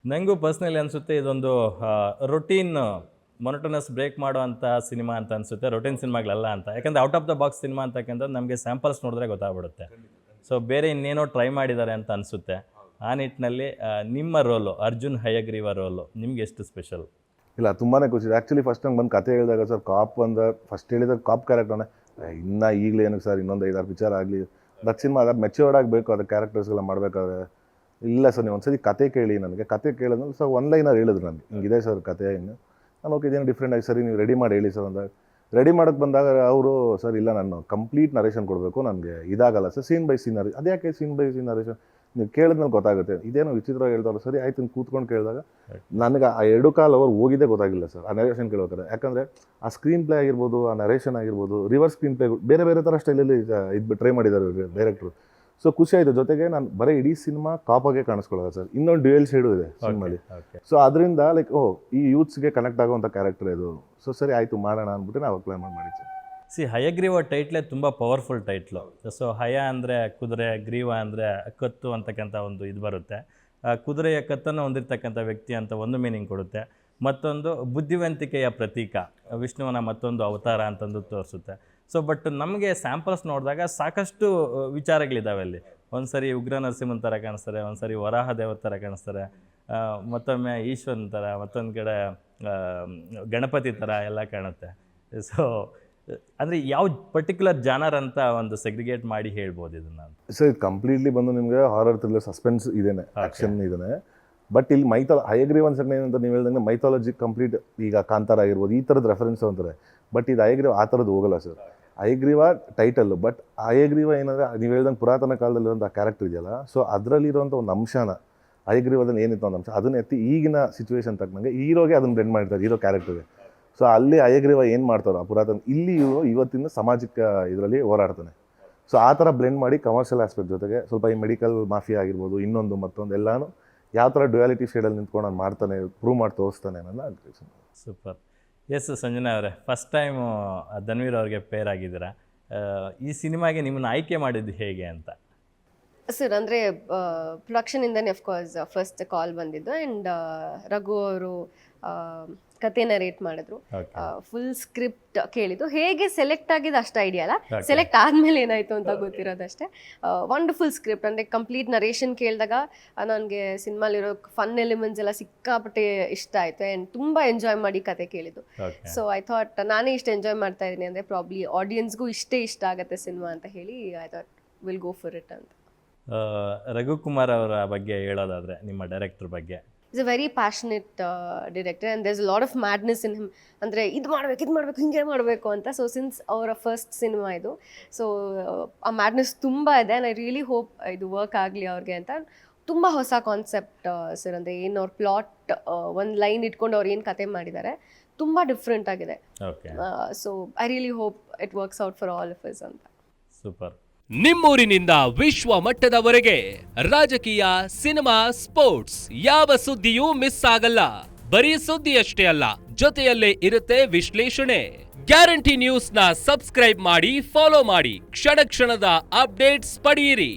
ನನಗೂ ಪರ್ಸ್ನಲಿ ಅನಿಸುತ್ತೆ ಇದೊಂದು ರೊಟೀನ್ ಮೊನಟನಸ್ ಬ್ರೇಕ್ ಮಾಡುವಂಥ ಸಿನಿಮಾ ಅಂತ ಅನಿಸುತ್ತೆ, ರೊಟೀನ್ ಸಿನಿಮಾಗಳಲ್ಲ ಅಂತ. ಯಾಕಂದರೆ out of the box cinema ಅಂತಕ್ಕಂಥದ್ದು ನಮಗೆ ಸ್ಯಾಂಪಲ್ಸ್ ನೋಡಿದ್ರೆ ಗೊತ್ತಾಗ್ಬಿಡುತ್ತೆ. ಸೊ ಬೇರೆ ಇನ್ನೇನೋ ಟ್ರೈ ಮಾಡಿದ್ದಾರೆ ಅಂತ ಅನಿಸುತ್ತೆ. ಆ ನಿಟ್ಟಿನಲ್ಲಿ ನಿಮ್ಮ ರೋಲು, ಅರ್ಜುನ್ ಹಯಗ್ರೀವ ರೋಲು ನಿಮ್ಗೆ ಎಷ್ಟು ಸ್ಪೆಷಲ್? ಇಲ್ಲ, ತುಂಬಾ ಖುಷಿ. ಆ್ಯಕ್ಚುಲಿ ಫಸ್ಟ್ ನಂಗೆ ಬಂದು ಕತೆ ಹೇಳಿದಾಗ ಸರ್ ಕಾಪ್ ಅಂದ್ರೆ ಫಸ್ಟ್ ಹೇಳಿದಾಗ ಕಾಪ್ ಕ್ಯಾರೆಕ್ಟರ್ನೇ ಇನ್ನೂ ಈಗಲೇ ಏನಕ್ಕೆ ಸರ್ ಇನ್ನೊಂದು 5-6 ಪಿಕ್ಚರ್ ಆಗಲಿ ದಟ್ ಸಿನಿಮಾ ಅದಾಗ ಮೆಚ್ಯೂರ್ಡ್ ಆಗಬೇಕು, ಅದು ಕ್ಯಾರೆಕ್ಟರ್ಸ್ಗೆಲ್ಲ ಮಾಡಬೇಕಾದ್ರೆ. ಇಲ್ಲ ಸರ್ ನೀವು ಒಂದ್ಸತಿ ಕತೆ ಕೇಳಿ, ನನಗೆ ಕತೆ ಕೇಳಿದ್ಮೇಲೆ ಸರ್ ಒನ್ ಲೈನರ್ ಹೇಳಿದ್ರು ನನಗೆ ಹಿಂಗಿದೆ ಸರ್ ಕತೆ ಹಿಂಗೆ. ನಾನು ಓಕೆ ಇದೇನು ಡಿಫ್ರೆಂಟ್ ಆಗಿ ಸರಿ ನೀವು ರೆಡಿ ಮಾಡಿ ಹೇಳಿ ಸರ್ ಅಂದಾಗ ರೆಡಿ ಮಾಡೋಕ್ಕೆ ಬಂದಾಗ ಅವರು ಸರ್ ಇಲ್ಲ ನಾನು ಕಂಪ್ಲೀಟ್ ನರೇಷನ್ ಕೊಡಬೇಕು, ನನಗೆ ಇದಾಗಲ್ಲ ಸರ್ ಸೀನ್ ಬೈ ಸೀನ್ ಅದ್ಯಾಕೆ ಸೀನ್ ಬೈ ಸೀನ್ ನರೇಷನ್ ನೀವು ಕೇಳಿದ್ಮೇಲೆ ಗೊತ್ತಾಗುತ್ತೆ. ಇದೇನೋ ವಿಚಿತ್ರವಾಗಿ ಹೇಳ್ತಾರೋ ಸರಿ ಆಯ್ತು ಕೂತ್ಕೊಂಡು ಕೇಳಿದಾಗ ನನಗೆ ಆ 2 ಕಾಲ್ ಅವರ್ ಹೋಗಿದ್ದೇ ಗೊತ್ತಾಗಿಲ್ಲ ಸರ್ ಆ ನರೇಷನ್ ಕೇಳೋಕ್ಕಾರೆ. ಯಾಕಂದರೆ ಆ ಸ್ಕ್ರೀನ್ ಪ್ಲೇ ಆಗಿರ್ಬೋದು, ಆ ನರೇಷನ್ ಆಗಿರ್ಬೋದು, ರಿವರ್ಸ್ ಸ್ಕ್ರೀನ್ ಪ್ಲೇ ಬೇರೆ ಬೇರೆ ಥರ ಸ್ಟೈಲಲ್ಲಿ ಇದು ಟ್ರೈ ಮಾಡಿದ್ದಾರೆ ಡೈರೆಕ್ಟ್ರು. ಸೊ ಖುಷಿ ಆಯಿತು. ಜೊತೆಗೆ ನಾನು ಬರೀ ಇಡೀ ಸಿನಿಮಾ ಕಾಪಾಗೆ ಕಾಣಿಸ್ಕೊಳ್ಳೋದು ಸರ್, ಇನ್ನೊಂದು ಡ್ಯುಯಲ್ ಶೇಡು ಇದೆ ಸಿನಿಮಾಲಿ. ಸೊ ಅದರಿಂದ ಲೈಕ್ ಈ ಯೂತ್ಸ್ಗೆ ಕನೆಕ್ಟ್ ಆಗುವಂಥ ಕ್ಯಾರೆಕ್ಟರ್ ಇದು. ಸೊ ಸರಿ ಆಯಿತು ಮಾಡೋಣ ಅಂದ್ಬಿಟ್ಟು ನಾವು ಪ್ಲಾನ್ ಮಾಡಿದ್ವಿ. ಹಯಗ್ರೀವ ಟೈಟ್ಲೇ ತುಂಬ ಪವರ್ಫುಲ್ ಟೈಟ್ಲು. ಸೊ ಹಯ ಅಂದರೆ ಕುದುರೆ, ಗ್ರೀವ ಅಂದರೆ ಕತ್ತು ಅಂತಕ್ಕಂಥ ಒಂದು ಇದು ಬರುತ್ತೆ. ಕುದುರೆಯ ಕತ್ತನ್ನು ಹೊಂದಿರತಕ್ಕಂಥ ವ್ಯಕ್ತಿ ಅಂತ ಒಂದು ಮೀನಿಂಗ್ ಕೊಡುತ್ತೆ, ಮತ್ತೊಂದು ಬುದ್ಧಿವಂತಿಕೆಯ ಪ್ರತೀಕ, ವಿಷ್ಣುವನ ಮತ್ತೊಂದು ಅವತಾರ ಅಂತಂದು ತೋರಿಸುತ್ತೆ. ಸೊ ಬಟ್ ನಮಗೆ ಸ್ಯಾಂಪಲ್ಸ್ ನೋಡಿದಾಗ ಸಾಕಷ್ಟು ವಿಚಾರಗಳಿದ್ದಾವೆ ಅಲ್ಲಿ. ಒಂದು ಸರಿ ಉಗ್ರ ನರಸಿಂಹನ ಥರ ಕಾಣಿಸ್ತಾರೆ, ಒಂದು ಸರಿ ವರಾಹ ದೇವರ ಥರ ಕಾಣಿಸ್ತಾರೆ, ಮತ್ತೊಮ್ಮೆ ಈಶ್ವರನ ಥರ, ಮತ್ತೊಂದು ಕಡೆ ಗಣಪತಿ ಥರ ಎಲ್ಲ ಕಾಣುತ್ತೆ. ಸೊ ಅಂದರೆ ಯಾವ ಪರ್ಟಿಕ್ಯುಲರ್ ಜಾನರ್ ಅಂತ ಒಂದು ಸೆಗ್ರಿಗೇಟ್ ಮಾಡಿ ಹೇಳ್ಬೋದು ಇದನ್ನು? ಸರ್ ಇದು ಕಂಪ್ಲೀಟ್ಲಿ ಬಂದು ನಿಮಗೆ ಹಾರರ್ ಥ್ರಿಲ್ಲರ್ ಸಸ್ಪೆನ್ಸ್ ಇದೇನೆ, ಆ್ಯಕ್ಷನ್ ಇದೇನೆ. ಬಟ್ ಇಲ್ಲಿ ಹಯಗ್ರೀವ ಅನ್ಸಕ್ಕೆ ಏನಂತ ನೀವು ಹೇಳ್ದಂಗೆ ಮೈಥಾಲಜಿ ಕಂಪ್ಲೀಟ್ ಈಗ ಕಾಂತಾರ ಆಗಿರ್ಬೋದು ಈ ಥರದ ರೆಫರೆನ್ಸ್ ಅಂತಾರೆ. ಬಟ್ ಇದು ಹಯಗ್ರೀವ ಆ ಥರದ್ದು ಹೋಗಲ್ಲ sir. Hayagriva title, but Hayagriva ಏನಂದರೆ ನೀವು ಹೇಳ್ದಂಗೆ ಪುರಾತನ ಕಾಲದಲ್ಲಿರುವಂಥ ಕ್ಯಾರೆಕ್ಟರ್ ಇದೆಯಲ್ಲ, ಸೊ ಅದರಲ್ಲಿರುವಂಥ ಒಂದು ಅಂಶನ ಹಯಗ್ರೀವದಲ್ಲಿ ಏನಿತ್ತು ಒಂದು ಅಂಶ ಅದನ್ನ ಎತ್ತಿ ಈಗಿನ ಸಿಚುವೇಶನ್ ತಕ್ಕಂಗೆ ಹೀರೋಗೆ ಅದನ್ನು ಬ್ಲೆಂಡ್ ಮಾಡಿರ್ತಾರೆ, ಹೀರೋ ಕ್ಯಾರೆಕ್ಟರ್ಗೆ. ಸೊ ಅಲ್ಲಿ ಹಯಗ್ರೀವ ಏನು ಮಾಡ್ತಾರೋ ಪುರಾತನ ಇಲ್ಲಿ ಇವತ್ತಿನ ಸಾಮಾಜಿಕ ಇದರಲ್ಲಿ ಹೋರಾಡ್ತಾನೆ. ಸೊ ಆ ಥರ ಬ್ಲೆಂಡ್ ಮಾಡಿ ಕಮರ್ಷಿಯಲ್ ಆಸ್ಪೆಕ್ಟ್ ಜೊತೆಗೆ ಸ್ವಲ್ಪ ಈ ಮೆಡಿಕಲ್ ಮಾಫಿಯಾ ಆಗಿರ್ಬೋದು, ಇನ್ನೊಂದು ಮತ್ತೊಂದು ಎಲ್ಲನೂ ಯಾವ ಥರ ಡ್ಯುಯಾಲಿಟಿ ಶೇಡಲ್ಲಿ ನಿಂತ್ಕೊಂಡು ನಾನು ಮಾಡ್ತಾನೆ, ಪ್ರೂವ್ ಮಾಡಿ ತೋರಿಸ್ತಾನೆ ಅನ್ನೋದು ಅಗ್ರೆಷನ್. ಸೂಪರ್. ಎಸ್ ಸಂಜನಾ ಅವರೇ, ಫಸ್ಟ್ ಟೈಮು ಧನ್ವೀರ್ ಅವ್ರಿಗೆ ಪೇರ್ ಆಗಿದ್ದೀರಾ. ಈ ಸಿನಿಮಾಗೆ ನಿಮ್ಮನ್ನು ಆಯ್ಕೆ ಮಾಡಿದ್ದು ಹೇಗೆ ಅಂತ? ಸರ್ ಅಂದರೆ ಪ್ರೊಡಕ್ಷನಿಂದನೇ ಅಫ್ಕೋರ್ಸ್ ಫಸ್ಟ್ ಕಾಲ್ ಬಂದಿದ್ದು. ಆ್ಯಂಡ್ ರಘು ಅವರು ಕತೆ ನರೇಟ್ ಮಾಡಿದ್ರು, ಫುಲ್ ಸ್ಕ್ರಿಪ್ಟ್ ಕೇಳಿದ್ದು. ಹೇಗೆ ಸೆಲೆಕ್ಟ್ ಆಗಿದ್ದು ಅಷ್ಟು ಐಡಿಯಾ ಅಲ್ಲ, ಸೆಲೆಕ್ಟ್ ಆದಮೇಲೆ ಏನಾಯಿತು ಅಂತ ಗೊತ್ತಿರೋದಷ್ಟೇ. ವಂಡರ್ಫುಲ್ ಸ್ಕ್ರಿಪ್ಟ್, ಅಂದರೆ ಕಂಪ್ಲೀಟ್ ನರೇಷನ್ ಕೇಳಿದಾಗ ನನಗೆ ಸಿನಿಮಾಲಿರೋ ಫನ್ ಎಲಿಮೆಂಟ್ಸ್ ಎಲ್ಲ ಸಿಕ್ಕಾಪಟ್ಟೆ ಇಷ್ಟ ಆಯಿತು. ಆ್ಯಂಡ್ ತುಂಬ ಎಂಜಾಯ್ ಮಾಡಿ ಕತೆ ಕೇಳಿದ್ದು. ಸೊ ಐ ಥಾಟ್ ನಾನೇ ಇಷ್ಟು ಎಂಜಾಯ್ ಮಾಡ್ತಾ ಇದ್ದೀನಿ ಅಂದರೆ ಪ್ರಾಬ್ಲಿ ಆಡಿಯನ್ಸ್ಗೂ ಇಷ್ಟ ಆಗುತ್ತೆ ಸಿನಿಮಾ ಅಂತ ಹೇಳಿ I thought will go for it ಅಂತ. ರಘುಕುಮಾರ್ ಅವರ ಬಗ್ಗೆ ಹೇಳೋದಾದರೆ, ನಿಮ್ಮ ಡೈರೆಕ್ಟರ್ ಬಗ್ಗೆ? Is a very passionate director and there is lot of madness in him. ಅಂದರೆ ಇದು ಮಾಡಬೇಕು ಹಿಂಗೆ ಮಾಡಬೇಕು ಅಂತ. ಸೊ ಸಿನ್ಸ್ ಅವರ ಫಸ್ಟ್ ಸಿನಿಮಾ ಇದು, ಸೊ ಆ ಮ್ಯಾಡ್ನೆಸ್ ತುಂಬ ಇದೆ. ಆ್ಯಂಡ್ ಐ ರಿಯಲಿ ಹೋಪ್ ಇದು ವರ್ಕ್ ಆಗಲಿ ಅವ್ರಿಗೆ ಅಂತ. ತುಂಬ ಹೊಸ ಕಾನ್ಸೆಪ್ಟ್ ಸರ್. ಅಂದರೆ ಏನು ಅವ್ರ ಪ್ಲಾಟ್ ಒಂದು ಲೈನ್ ಇಟ್ಕೊಂಡು ಅವ್ರು ಏನು ಕತೆ ಮಾಡಿದ್ದಾರೆ ತುಂಬ ಡಿಫ್ರೆಂಟ್ ಆಗಿದೆ. So I really hope it works out for all of us ಅಂತ. ಸೂಪರ್. ನಿಮ್ಮೂರಿನಿಂದ ವಿಶ್ವ ಮಟ್ಟದವರೆಗೆ ರಾಜಕೀಯ, ಸಿನಿಮಾ, ಸ್ಪೋರ್ಟ್ಸ್ ಯಾವ ಸುದ್ದಿಯೂ ಮಿಸ್ ಆಗಲ್ಲ. ಬರೀ ಸುದ್ದಿಯಷ್ಟೇ ಅಲ್ಲ, ಜೊತೆಯಲ್ಲೇ ಇರುತ್ತೆ ವಿಶ್ಲೇಷಣೆ. ಗ್ಯಾರಂಟಿ ನ್ಯೂಸ್ ನ ಸಬ್ಸ್ಕ್ರೈಬ್ ಮಾಡಿ, ಫಾಲೋ ಮಾಡಿ, ಕ್ಷಣ ಕ್ಷಣದ ಅಪ್ಡೇಟ್ಸ್ ಪಡೆಯಿರಿ.